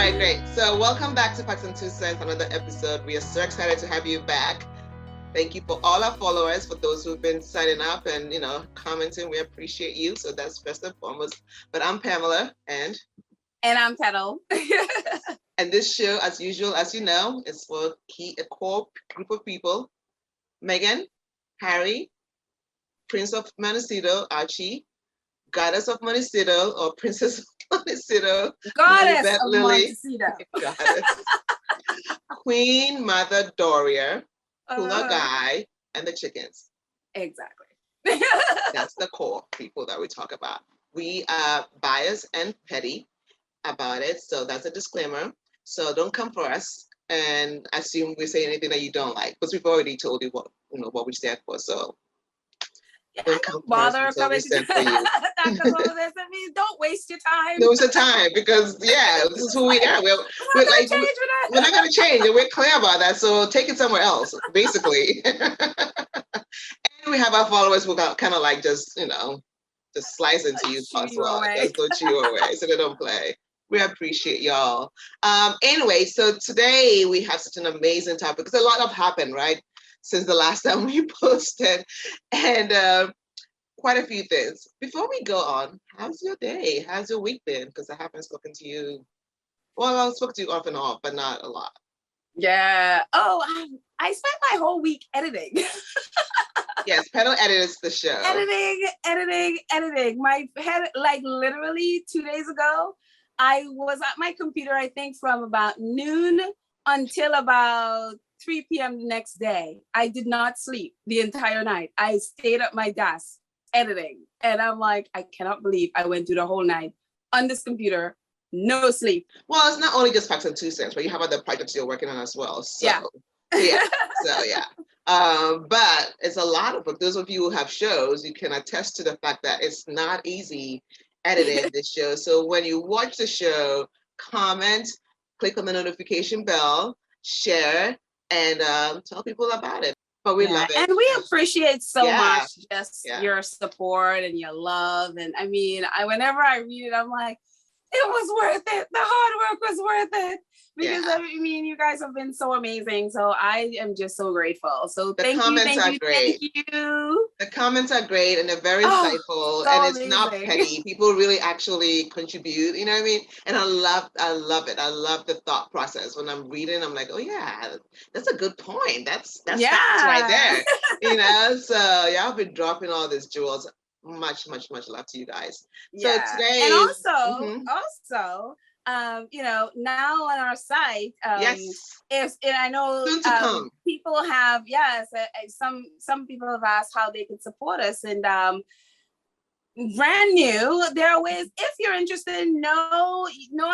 right, great. So welcome back to Facts and Two Cents, another episode. We are so excited to have you back. Thank you for all our followers, for those who've been signing up and, commenting. We appreciate you. So that's first and foremost. But I'm Pamela and I'm Petol. And this show, as usual, as you know, is for a core group of people. Meghan, Harry, Prince of Montecito, Archie, Goddess of Montecito or Princess of Montecito, Goddess of Montecito, Goddess, Queen Mother Doria, Cooler Guy, and the chickens. Exactly. That's the core people that we talk about. We are biased and petty about it, so that's a disclaimer. So don't come for us and assume we say anything that you don't like, because we've already told you what we stand for. So don't bother coming to I mean, don't waste your time. Don't waste your time, because this is who we are. We're not going to change, and we're clear about that. So take it somewhere else, basically. And we have our followers who got kind of like just slice into you as well. Just don't chew away, so they don't play. We appreciate y'all. Anyway, so today we have such an amazing topic because a lot have happened, right, since the last time we posted, and quite a few things. Before we go on, how's your day? How's your week been? Because I haven't spoken to you. Well, I've spoken to you off and off, but not a lot. Yeah. Oh, I spent my whole week editing. Yes, Petol edits the show. Editing. My head, like literally 2 days ago, I was at my computer, I think from about noon until about 3 p.m. the next day. I did not sleep the entire night. I stayed at my desk editing. And I'm like, I cannot believe I went through the whole night on this computer, no sleep. Well, it's not only just Facts and Two Cents, but you have other projects you're working on as well. So, yeah. But it's a lot of, for those of you who have shows, you can attest to the fact that it's not easy editing this show. So when you watch the show, comment, click on the notification bell, share, and tell people about it. But we love it. And we appreciate so much just your support and your love. And I mean, whenever I read it, I'm like, it was worth it. The hard work was worth it. Because I mean, you guys have been so amazing. So I am just so grateful. So thank you. Thank you. The comments are great and they're very insightful, and it's not petty. People really actually contribute, you know what I mean? And I love it. I love the thought process. When I'm reading, I'm like, oh yeah, that's a good point. That's facts right there. So I've been dropping all these jewels. Much love to you guys. So today, and also now on our site, and I know people have some people have asked how they can support us, and brand new, there are ways. If you're interested, no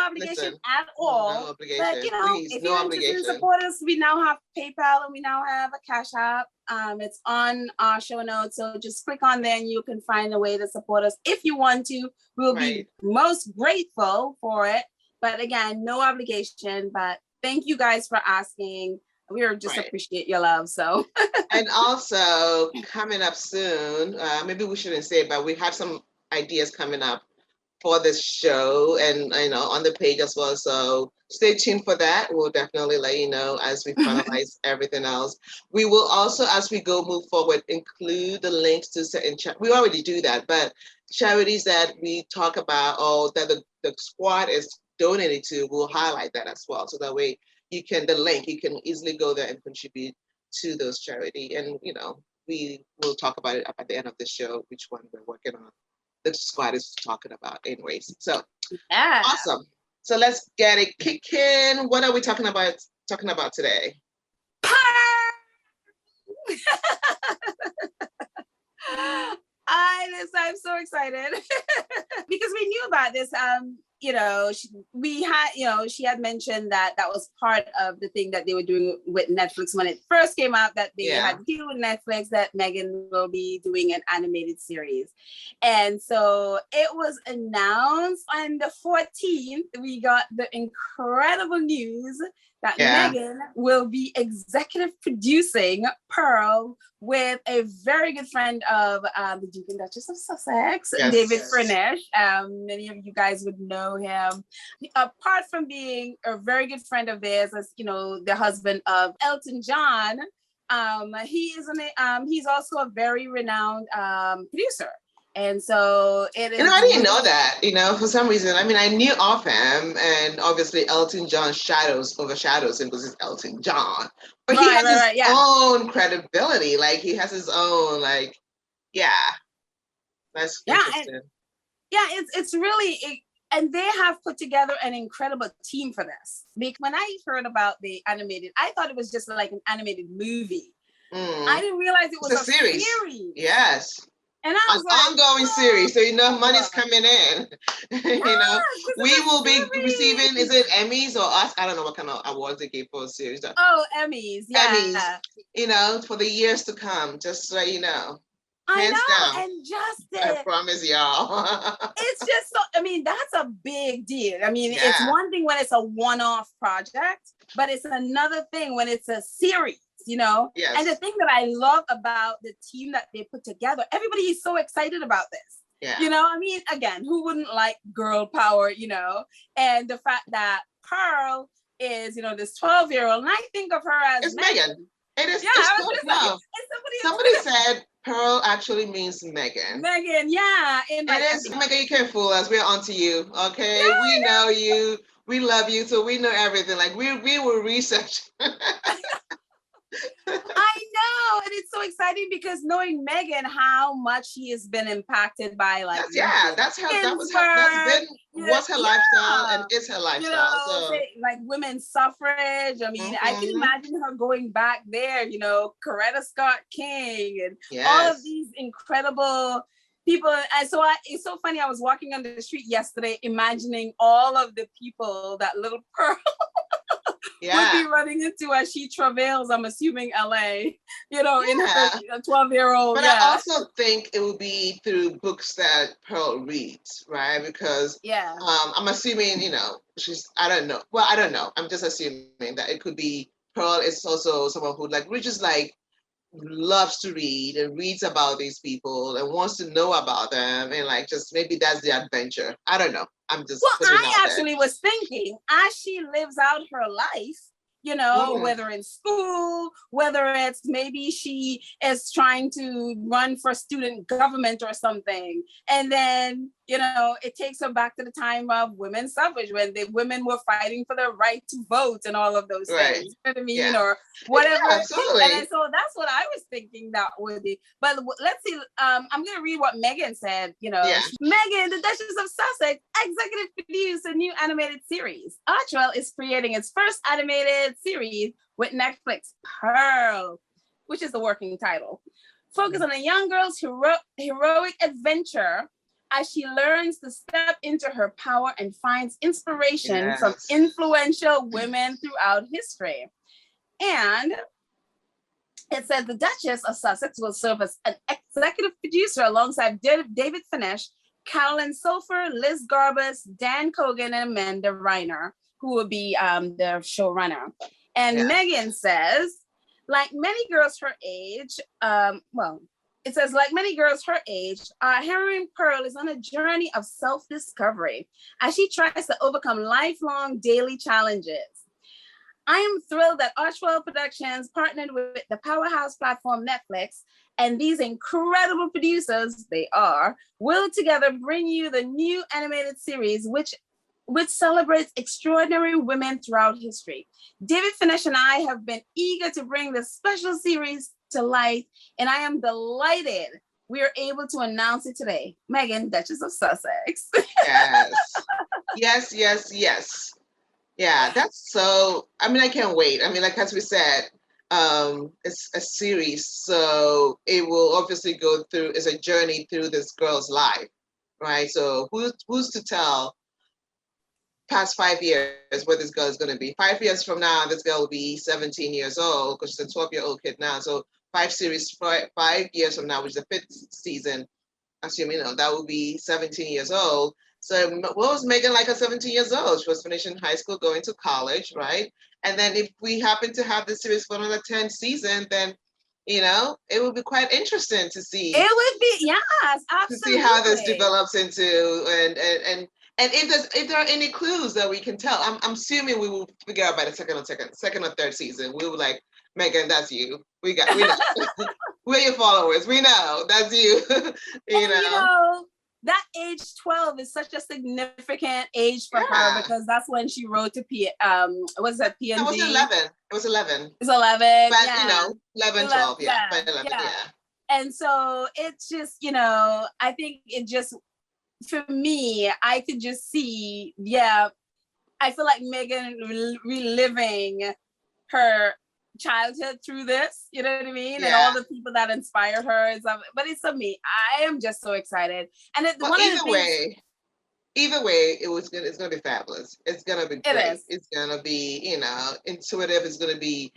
obligation at all. No obligation. But if you're interested in support us, we now have PayPal and we now have a Cash App. It's on our show notes, so just click on there and you can find a way to support us if you want to. We'll be most grateful for it. But again, no obligation. But thank you guys for asking. We just appreciate your love. So, and also coming up soon, maybe we shouldn't say it, but we have some ideas coming up for this show, and on the page as well. So stay tuned for that. We'll definitely let you know as we finalize everything else. We will also, as we move forward, include the links to certain we already do that, but charities that we talk about or that the squad is donated to, we'll highlight that as well. So that way you can easily go there and contribute to those charity. And, we will talk about it at the end of the show, which one we're working on. The squad is talking about anyways. So awesome. So let's get it kicking. What are we talking about today? I'm so excited because we knew about this. She had mentioned that was part of the thing that they were doing with Netflix when it first came out, that they had to deal with Netflix, that Meghan will be doing an animated series. And so it was announced on the 14th, we got the incredible news that Yeah. Meghan will be executive producing Pearl with a very good friend of the Duke and Duchess of Sussex, Yes. David Furnish. Many of you guys would know him. Apart from being a very good friend of theirs, as you know, the husband of Elton John, he's also a very renowned producer. And so it is. I didn't know that, for some reason. I mean, I knew of him, and obviously Elton John overshadows him because it's Elton John. But he has his own credibility. Like, he has his own, that's interesting. It's really, and they have put together an incredible team for this. Because when I heard about the animated, I thought it was just like an animated movie. I didn't realize it was a series. Yes. And I was an ongoing series, so money's coming in. We will be receiving, is it Emmys or us? I don't know what kind of awards they gave for a series. Oh, Emmys, yeah. Emmys, for the years to come, just so you know. Hands down. And I promise y'all. It's just that's a big deal. I mean, it's one thing when it's a one-off project, but it's another thing when it's a series. Yes. And the thing that I love about the team that they put together, everybody is so excited about this. Yeah. Again, who wouldn't like girl power, and the fact that Pearl is, this 12-year-old, and I think of her as Meghan. It is. Yeah, somebody said Pearl actually means Meghan. Meghan, yeah. It is Meghan. You can't fool us. We're onto you. Okay, we know you. We love you, so we know everything. Like we will research. I know, and it's so exciting because knowing Meghan, how much she has been impacted by that's been what's her lifestyle and is her lifestyle. So like women's suffrage. I mean, I can imagine her going back there. Coretta Scott King and all of these incredible people. And so it's so funny. I was walking on the street yesterday, imagining all of the people that little Pearl would be running into as she travails, I'm assuming LA, in her 12-year-old. But I also think it will be through books that Pearl reads, right? Because I'm assuming, I don't know. Well, I don't know. I'm just assuming that it could be Pearl is also someone who loves to read and reads about these people and wants to know about them, and just maybe that's the adventure. I don't know. I'm just I actually was thinking as she lives out her life, whether in school, whether it's maybe she is trying to run for student government or something, and then it takes her back to the time of women's suffrage when the women were fighting for the right to vote and all of those things. You know what I mean? Or whatever. Yeah, absolutely. And so that's what I was thinking that would be. But let's see. I'm going to read what Meghan said. Meghan, the Duchess of Sussex, executive produced a new animated series. Archwell is creating its first animated series with Netflix, Pearl, which is the working title. Focus on a young girl's heroic adventure as she learns to step into her power and finds inspiration from influential women throughout history. And it says the Duchess of Sussex will serve as an executive producer alongside David Furnish, Carolyn Sulphur, Liz Garbus, Dan Cogan, and Amanda Reiner, who will be the showrunner. And Meghan says, like many girls her age, it says, like many girls her age, our heroine Pearl is on a journey of self-discovery as she tries to overcome lifelong daily challenges. I am thrilled that Archwell Productions partnered with the powerhouse platform Netflix, and these incredible producers, will together bring you the new animated series, which celebrates extraordinary women throughout history. David Furnish and I have been eager to bring this special series to life, and I am delighted we are able to announce it today. Meghan, Duchess of Sussex. Yes. Yeah, that's so, I can't wait. As we said, it's a series, so it will obviously it's a journey through this girl's life, right? So who's to tell past 5 years where this girl is going to be? 5 years from now, this girl will be 17 years old because she's a 12-year-old kid now. So 5 years from now, which is the 5th season, assuming that will be 17 years old. So what was Meghan like at 17 years old? She was finishing high school, going to college, right? And then if we happen to have this series for another 10 season, then it would be quite interesting to see. It would be, yes, to see how this absolutely. develops into and if there are any clues that we can tell. I'm assuming we will figure out by the second or third season. We were like, Meghan, that's you. We know. We're your followers. We know that's you. you And know. that age 12 is such a significant age for her, Yeah. because that's when she wrote to was that PNG? It was 11. It was 11. It's 11. But Yeah. 11, 12. Yeah. By 11. Yeah. And so it's just, I think it just, for me, I could just see, I feel like Meghan reliving her childhood through this, you know what I mean? Yeah. And all the people that inspire her. But it's me. I am just so excited. And either way, it's gonna be fabulous. It's gonna be great. It's gonna be, intuitive. It's gonna be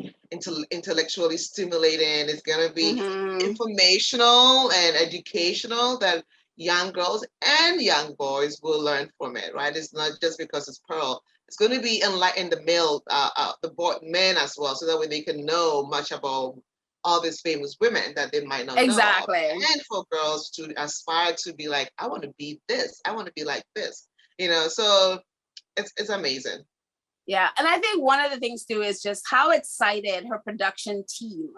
intellectually stimulating. It's gonna be informational and educational that young girls and young boys will learn from it. Right? It's not just because it's Pearl. It's going to be enlighten the men as well, so that way they can know much about all these famous women that they might not know. Exactly. And for girls to aspire to be like, I want to be this. I want to be like this. So it's amazing. Yeah. And I think one of the things too is just how excited her production team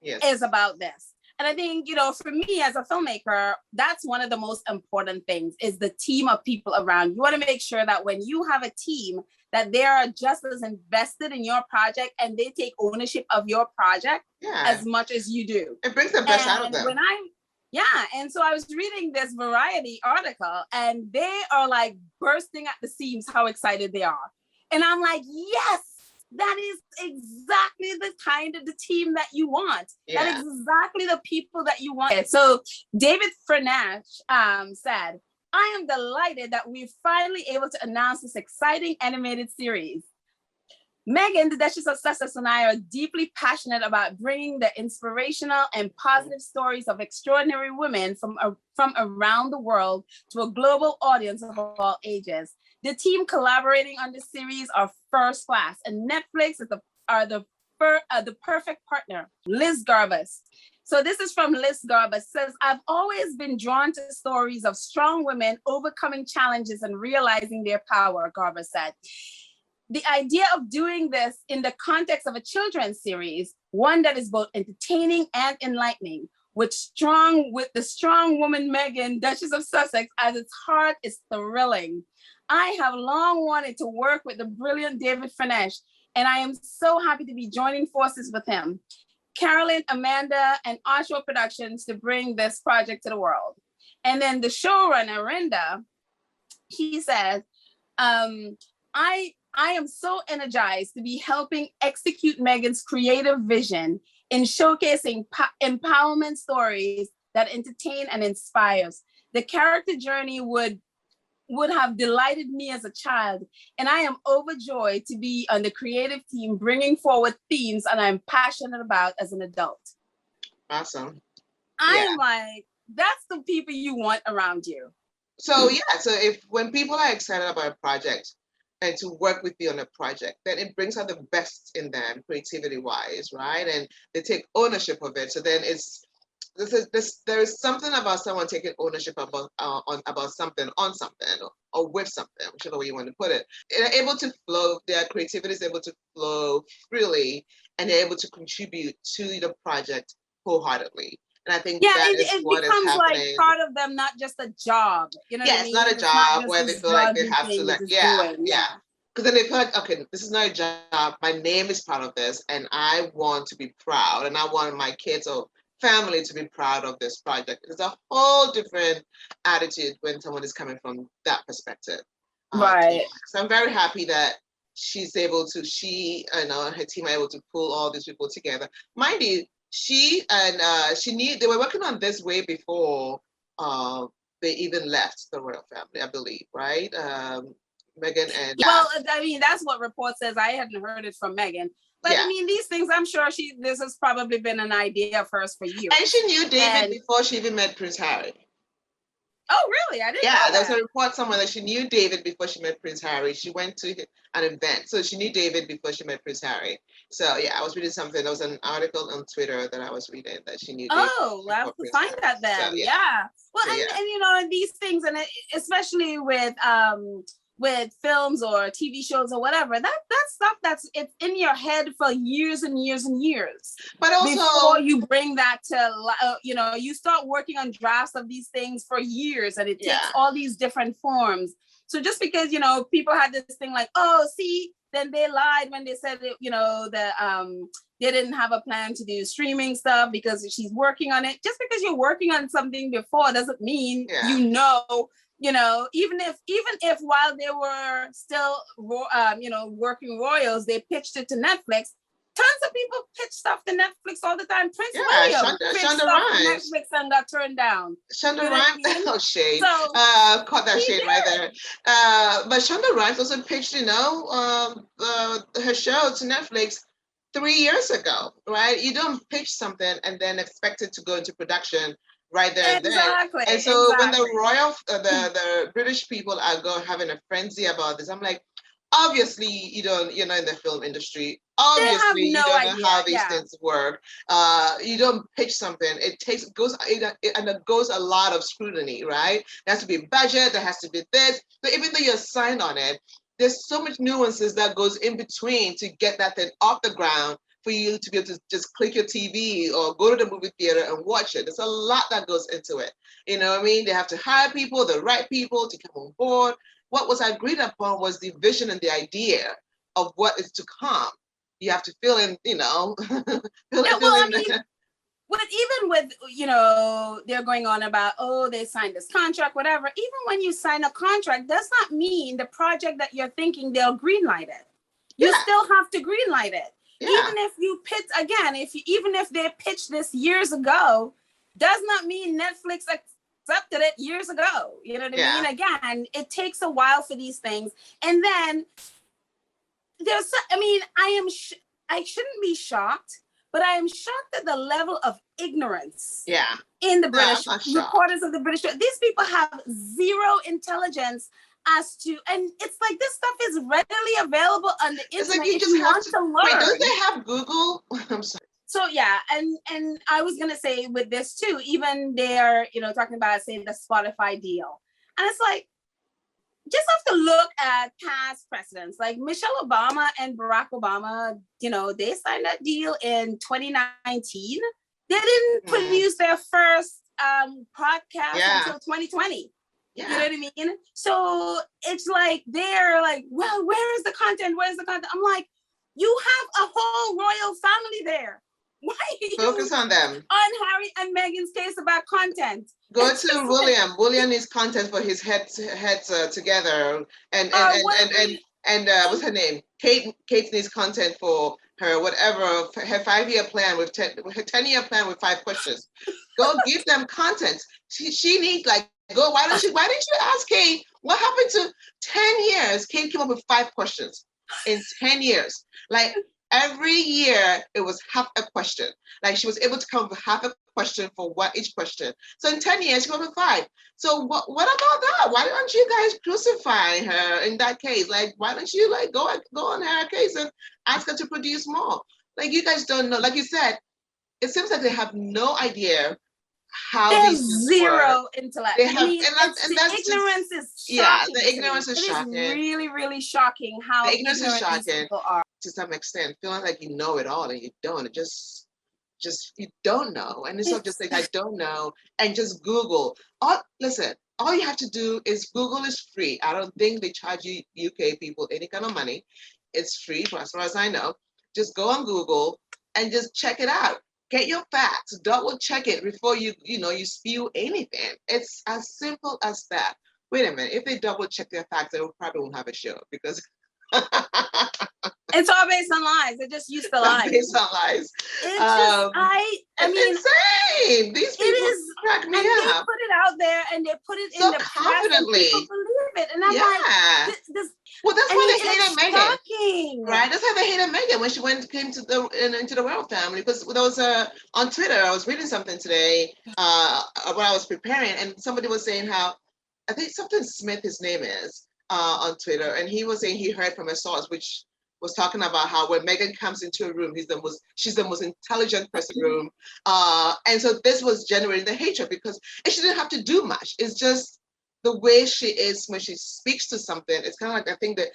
is about this. And I think, for me as a filmmaker, that's one of the most important things is the team of people around. You want to make sure that when you have a team, that they are just as invested in your project and they take ownership of your project as much as you do. It brings the best out of them. And so I was reading this Variety article and they are like bursting at the seams how excited they are. And I'm like, yes, that is exactly the kind of the team that you want. Yeah. That is exactly the people that you want. So David French said, I am delighted that we're finally able to announce this exciting animated series. Meghan, the Duchess of Sussex, and I are deeply passionate about bringing the inspirational and positive stories of extraordinary women from around the world to a global audience of all ages. The team collaborating on this series are first class, and Netflix is the perfect partner. Liz Garbus. So this is from Liz Garbus. Says, I've always been drawn to stories of strong women overcoming challenges and realizing their power, Garbus said. The idea of doing this in the context of a children's series, one that is both entertaining and enlightening, with the strong woman Meghan, Duchess of Sussex, at its heart, is thrilling. I have long wanted to work with the brilliant David French, and I am so happy to be joining forces with him, Carolyn, Amanda, and Oshawa Productions to bring this project to the world. And then the showrunner, Renda, he says, I am so energized to be helping execute Meghan's creative vision in showcasing empowerment stories that entertain and inspires. The character journey would have delighted me as a child, and I am overjoyed to be on the creative team bringing forward themes that I'm passionate about as an adult. Awesome. I'm like, that's the people you want around you. So when people are excited about a project and to work with you on a project, then it brings out the best in them, creativity wise, right? And they take ownership of it. So then there is something about someone taking ownership about something, on something, or with something, whichever way you want to put it. They're able to flow, their creativity is able to flow freely, and they're able to contribute to the project wholeheartedly. And I think it becomes like part of them, not just a job. You know what I mean? It's not a job where they feel like they have to because then they feel like, okay, this is not a job. My name is part of this, and I want to be proud, and I want my kids or family to be proud of this project. It's a whole different attitude when someone is coming from that perspective. Right. So I'm very happy that she's able to, and her team are able to pull all these people together. Mind you, they were working on this way before they even left the royal family, I believe, right? Meghan and well, I mean, that's what report says. I hadn't heard it from Meghan. But I mean, these things, I'm sure this has probably been an idea of hers for years. And she knew David before she even met Prince Harry. Oh, really? I didn't Yeah, know there was a that. report somewhere that she knew David before she met Prince Harry. She went to an event, so she knew David before she met Prince Harry. So yeah, I was reading something. There was an article on Twitter that I was reading that she knew David Oh, we'll before have to Prince find Harry. that So then. yeah, Yeah. Well, so yeah, and you know, these things, and especially with films or TV shows or whatever, that stuff that's it's in your head for years and years and years but before also you bring that to you know, you start working on drafts of these things for years, and it takes yeah, all these different forms. So just because, you know, people had this thing like, oh, see, then they lied when they said it, you know, that they didn't have a plan to do streaming stuff because she's working on it. Just because you're working on something before doesn't mean yeah. you know, even if while they were still you know, working royals, they pitched it to Netflix. Tons of people pitch stuff to Netflix all the time. Prince Yeah, William pitched Shonda stuff to Rhimes. Netflix and got turned down. Shonda You know what I Rhimes, mean? oh shade, So caught that he shade right did. there. But Shonda Rhimes also pitched, you know, her show to Netflix 3 years ago, right? You don't pitch something and then expect it to go into production right there and then. Exactly, And so when the exactly. royal, the British people are having a frenzy about this, I'm like, obviously you're not in the film industry. They have Obviously you no don't know idea. how these Yeah. things work. You don't pitch something. And it goes a lot of scrutiny, right? There has to be budget. There has to be this. So even though you're signed on it, there's so much nuances that goes in between to get that thing off the ground for you to be able to just click your TV or go to the movie theater and watch it. There's a lot that goes into it. You know what I mean? They have to hire people, the right people to come on board. What was agreed upon was the vision and the idea of what is to come. You have to fill in, you know, fill, Yeah, fill well, I in. mean, even with, you know, they're going on about, oh, they signed this contract, whatever. Even when you sign a contract, does not mean the project that you're thinking they'll greenlight it. You Yeah, still have to greenlight it. yeah, Even if you pitch again, even if they pitched this years ago, does not mean Netflix accepted it years ago. You know what I mean? yeah. Again, it takes a while for these things, and then I mean, I shouldn't be shocked, but I am shocked at the level of ignorance Yeah. in the No, I'm British not shocked. reporters of the British. These people have zero intelligence as to, and it's like this stuff is readily available on the It's like internet you if just you have want to to wait. Don't learn. they have Google? I'm sorry. So yeah, and I was gonna say with this too, even they're, you know, talking about, say, the Spotify deal, and it's like, just have to look at past precedents. Like Michelle Obama and Barack Obama, you know, they signed that deal in 2019. They didn't Mm, produce their first podcast yeah, until 2020. You know yeah. what I mean? So it's like they're like, well, where is the content? Where's the content? I'm like, you have a whole royal family there. Why are you Focus on them. on Harry and Meghan's case about content? Go It's to just like, William. William needs content for his heads together, and and and what and are and we? and what's her name? Kate needs content for her whatever her 5 year plan with her 10 year plan with 5 questions. Go give them content. She needs like go. Why didn't you ask Kate what happened to 10 years? Kate came up with 5 questions in 10 years. Like every year it was half a question. Like she was able to come up with half a question for what each question. So in 10 years, she got to 5. So what about that? Why don't you guys crucify her in that case? Like, why don't you like go on her case and ask her to produce more? Like you guys don't know. Like you said, it seems like they have no idea They how have these things work. zero intellect. They I have, mean, it's and the that's just ignorance is yeah, shocking the to me. ignorance is It is shocking. really, really shocking The how ignorance is ignorant these shocking people are. to some extent, feeling like you know it all and you don't. It just you don't know, and it's not just It's like I don't know, and just Google. Listen, all you have to do is Google is free. I don't think they charge you UK people any kind of money. It's free for as far as I know. Just go on Google and just check it out. Get your facts. Double check it before you spew anything. It's as simple as that. Wait a minute. If they double check their facts, they probably won't have a show because it's all based on lies. They just used to lie. based on lies. It's just I It's mean, insane. These it people is, crack me and they up put it out there and they put it in so the press and people confidently. believe it. And I'm like, Yeah. this Well, that's I why mean, they hated it's Meghan, shocking. right? That's how they hated Meghan when she came to into the royal family. Because there was on Twitter, I was reading something today when I was preparing, and somebody was saying how I think something Smith, his name is, on Twitter, and he was saying he heard from a source which was talking about how when Meghan comes into a room, she's the most intelligent person in the room, and so this was generating the hatred because she didn't have to do much. It's just the way she is when she speaks to something. It's kind of like I think that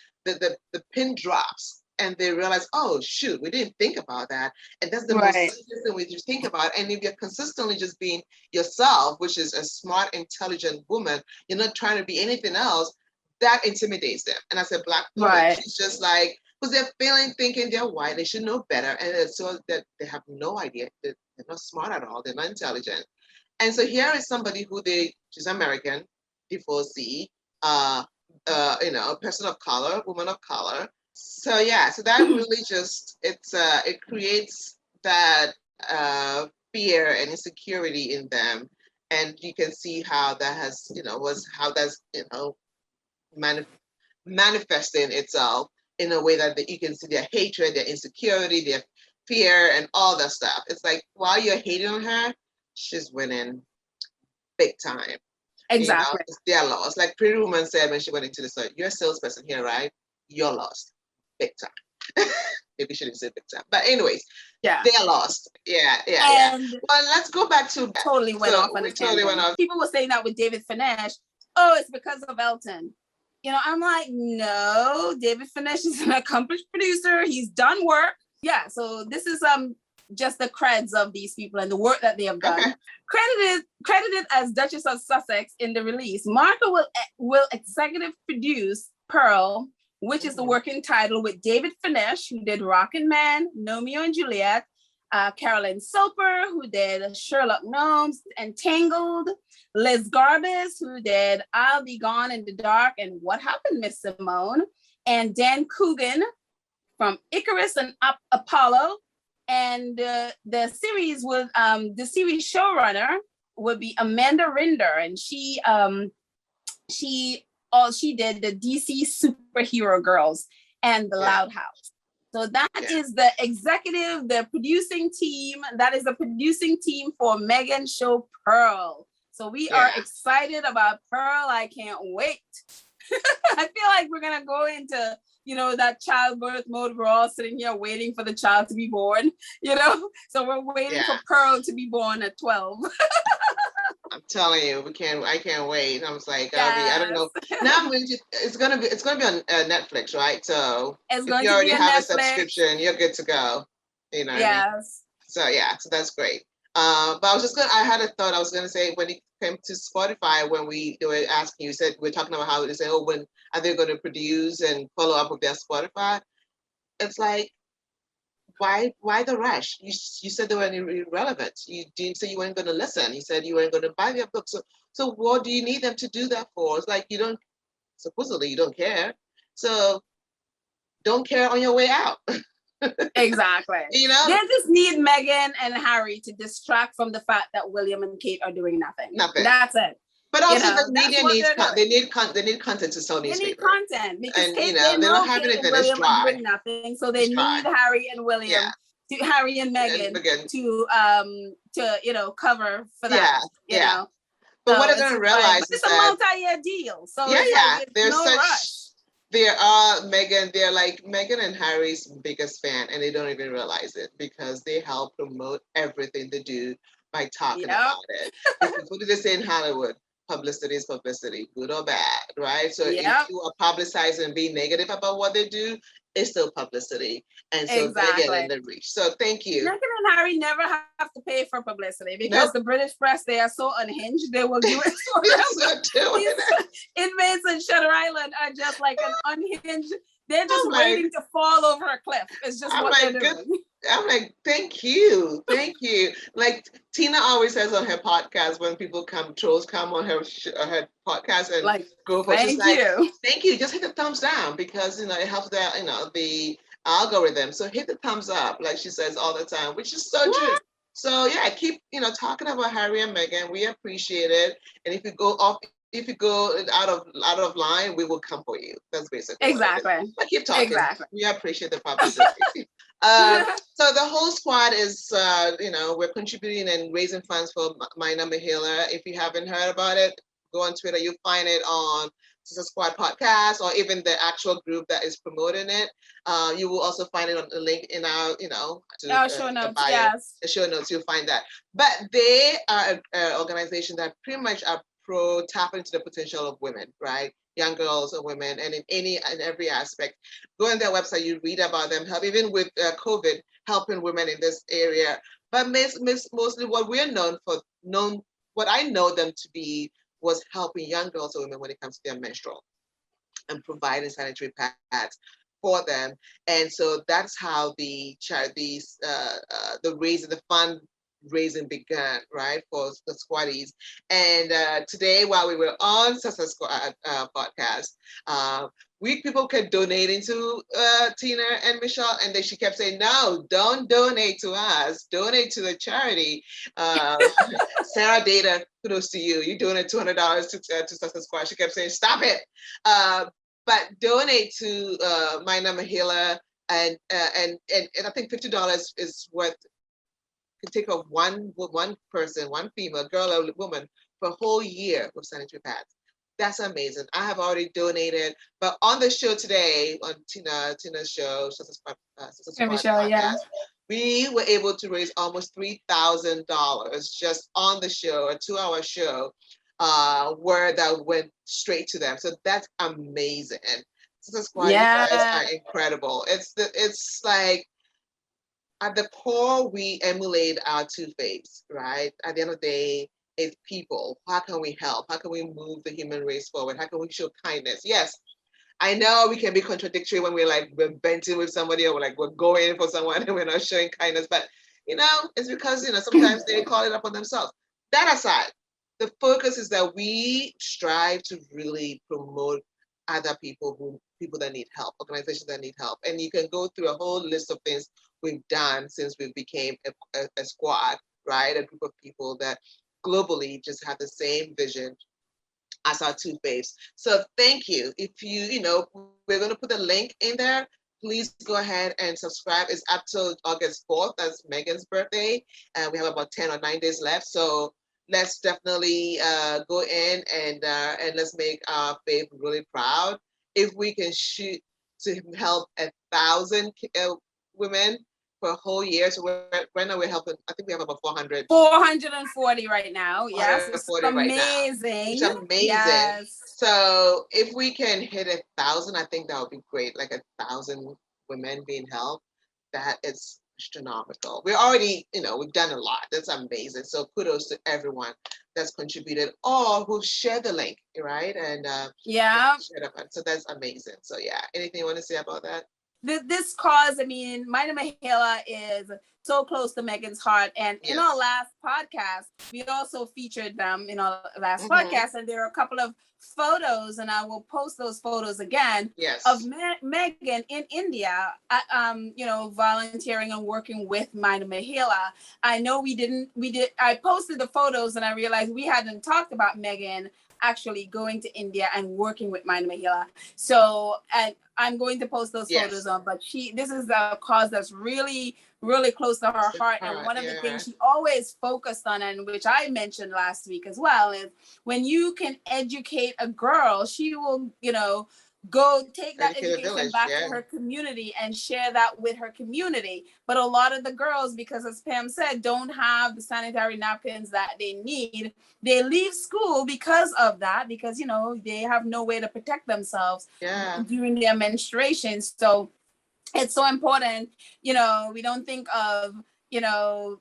the pin drops and they realize, oh shoot, we didn't think about that, and that's the most simplest thing we just think about. And if you're consistently just being yourself, which is a smart, intelligent woman, you're not trying to be anything else. That intimidates them. And as a Black woman, she's just like, because they're thinking they're white, they should know better, and so that they have no idea. They're not smart at all. They're not intelligent. And so here is somebody she's American, divorcee, a person of color, woman of color. So yeah, so that really just it creates that fear and insecurity in them, and you can see how that has manifesting itself in a way that you can see their hatred, their insecurity, their fear, and all that stuff. It's like while you're hating on her, she's winning big time. Exactly. They're lost. Like Pretty Woman said when she went into the store, you're a salesperson here, right? You're lost. Big time. Maybe she didn't say big time. But anyways, they're lost. Yeah. Well, let's go back to totally went off on a tangent. People were saying that with David Finnesh. Oh, it's because of Elton. I'm like, no, David Finnesh is an accomplished producer. He's done work. Yeah, so this is just the creds of these people and the work that they have done. Okay. Credited as Duchess of Sussex in the release, Markle will executive produce Pearl, which is the working title, with David Finnesh, who did Rocket Man, Romeo and Juliet, Carolyn Soper, who did Sherlock Gnomes and Tangled, Liz Garbus, who did I'll Be Gone in the Dark and What Happened, Miss Simone, and Dan Coogan from Icarus and Apollo. And the series showrunner would be Amanda Rinder, and she did the DC Superhero Girls and The Loud House. So that is the producing team. That is the producing team for Meghan's show Pearl. So we are excited about Pearl. I can't wait. I feel like we're gonna go into that childbirth mode. We're all sitting here waiting for the child to be born. So we're waiting for Pearl to be born at 12. I'm telling you, I can't wait. I was like, I don't know. Now it's gonna be on Netflix, right? So if you already have a subscription, you're good to go. You know. Yes. I mean? So that's great. But I had a thought I was gonna say when it came to Spotify, when they were asking, you said we're talking about how they say, oh, when are they going to produce and follow up with their Spotify? It's like, why the rush? You said they were irrelevant. You didn't say you weren't going to listen. You said you weren't going to buy their book. So what do you need them to do that for? It's like supposedly you don't care. So don't care on your way out. Exactly. They just need Meghan and Harry to distract from the fact that William and Kate are doing nothing. That's it. But also the media they need content to sell newspapers. They need content because Kate, they don't have anything. William are doing nothing, so they need Harry and William, Harry and Meghan to cover for that. You know. But what they're going to realize is it's a multi-year deal. So there's no rush. They're like Meghan and Harry's biggest fan, and they don't even realize it because they help promote everything they do by talking about it. What do they say in Hollywood? Publicity is publicity, good or bad, right? So if you are publicizing and being negative about what they do, it's still publicity. And so they're getting the reach. So thank you. Meghan and Harry never have to pay for publicity because the British press, they are so unhinged, they will do it for them. These inmates in Shutter Island are just like an unhinged, they're just waiting to fall over a cliff. It's just what they're doing. I'm like, thank you. Like Tina always says on her podcast when trolls come on her podcast and like, go for thank you. Thank you. Just hit the thumbs down because it helps the algorithm. So hit the thumbs up, like she says all the time, which is so true. So keep talking about Harry and Meghan. We appreciate it. And if you go out of line, we will come for you. That's basically exactly. But keep talking. Exactly. We appreciate the publicity. So the whole squad is, we're contributing and raising funds for Mina Mahila. If you haven't heard about it, go on Twitter, you find it on Sister Squad podcast, or even the actual group that is promoting it. You will also find it on the link in our, Our show the notes, bio, yes. the show notes. You'll find that. But they are an organization that pretty much are pro tapping into the potential of women, right? Young girls and women, and in any and every aspect. Go on their website, you read about them, help even with COVID, helping women in this area. But mostly what we're what I know them to be was helping young girls and women when it comes to their menstrual and providing sanitary pads for them. And so that's how the fund raising began, right, for the squaddies. And today, while we were on Sasa Squad podcast, we people kept donating to Tina and Michelle, and then she kept saying, "No, don't donate to us. Donate to the charity." Sarah Data, kudos to you. You donated $200 to Sasa Squad. She kept saying, "Stop it." But donate to Mina Mahila, and I think $50 is what can take of one person, one female, girl or woman, for a whole year with sanitary pads. That's amazing. I have already donated, but on the show today, on Tina's show, Sister Squad Michelle, podcast, yeah. we were able to raise almost $3,000 just on the show, a 2-hour show, where that went straight to them. So that's amazing. Sister Squad, you guys are incredible. It's like, at the core, we emulate our two faiths, right? At the end of the day, it's people. How can we help? How can we move the human race forward? How can we show kindness? Yes, I know we can be contradictory when we're venting with somebody, or we're going for someone and we're not showing kindness, but it's because sometimes they call it up on themselves. That aside, the focus is that we strive to really promote other people that need help, organizations that need help. And you can go through a whole list of things we've done since we became a squad, right? A group of people that globally just have the same vision as our two faiths. So thank you. If we're going to put a link in there. Please go ahead and subscribe. It's up till August 4th. That's Meghan's birthday. And we have about 10 or 9 days left. So let's definitely go in and let's make our faith really proud. If we can shoot to help 1,000 women for a whole year. So right now we're helping, I think we have about 440 right now. Yes, it's amazing. It's amazing. Yes. So if we can hit 1,000, I think that would be great. Like 1,000 women being helped, that is astronomical. We're already, we've done a lot. That's amazing. So kudos to everyone that's contributed or who shared the link, right? And so that's amazing. So yeah, anything you want to say about that? This cause, Mina Mahila is so close to Meghan's heart. And in our last podcast, we also featured them in our last podcast. And there are a couple of photos, and I will post those photos again, of Meghan in India, volunteering and working with Mina Mahila. I know I posted the photos and I realized we hadn't talked about Meghan actually going to India and working with Mina Mahila. So, and I'm going to post those photos on, but this is a cause that's really, really close to her heart. And one of the things she always focused on, and which I mentioned last week as well, is when you can educate a girl, she will, go take that education back to her community and share that with her community. But a lot of the girls, because as Pam said, don't have the sanitary napkins that they need. They leave school because of that, because, they have no way to protect themselves during their menstruation. So it's so important, we don't think of,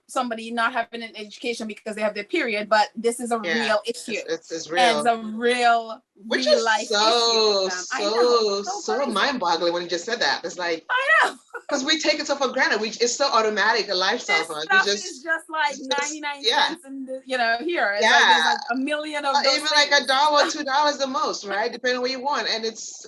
somebody not having an education because they have their period, but this is a real issue. It's real. And it's a real life issue. So mind-boggling when you just said that. It's like, I know. Because we take it so for granted. It's so automatic, a lifestyle for us. It's just like 99 cents in the, here. It's like there's like a million of those even things. like $1 or $2 the most, right? Depending on what you want. And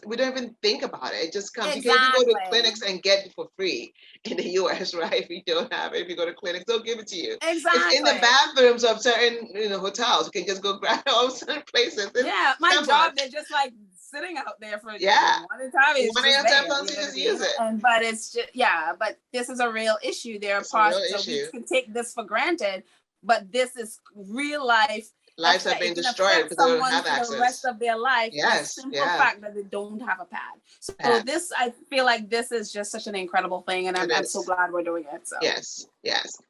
we don't even think about it. It just comes. You can even go to clinics and get it for free in the US, right? If you don't have it, if you go to clinics, they'll give it to you. Exactly. It's in the bathrooms of certain hotels. You can just go grab it all certain places. My job, they're just like sitting out there for one at a time. It's just use it. But it's just but this is a real issue. There are parts so we can take this for granted, but this is real life lives have been it can destroyed affect because they don't someone have for access. the rest of their life. Yes, The simple yeah. fact that they don't have a pad. So Pad. this, I feel like this is just such an incredible thing, and I'm so glad we're doing it. So yes.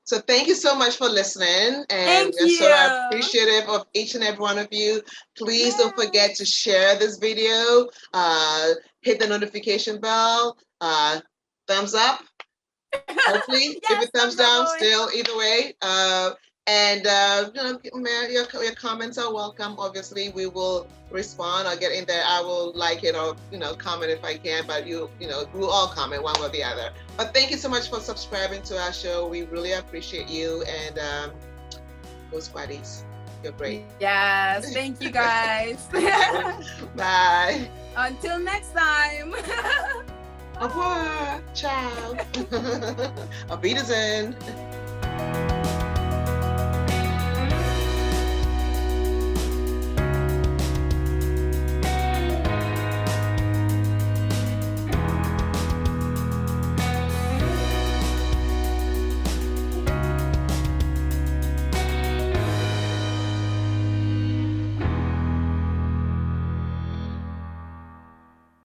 So thank you so much for listening, and thank we're you. so appreciative of each and every one of you. Please don't forget to share this video, hit the notification bell, thumbs up. Hopefully, Yes, give it thumbs down. always. Still, either way. And your comments are welcome. Obviously, we will respond or get in there. I will like it or comment if I can. But we'll all comment one way or the other. But thank you so much for subscribing to our show. We really appreciate you. And go Squaddies, you're great. Yes, thank you guys. Bye. Until next time. Au revoir. Ciao. Auf Wiedersehen.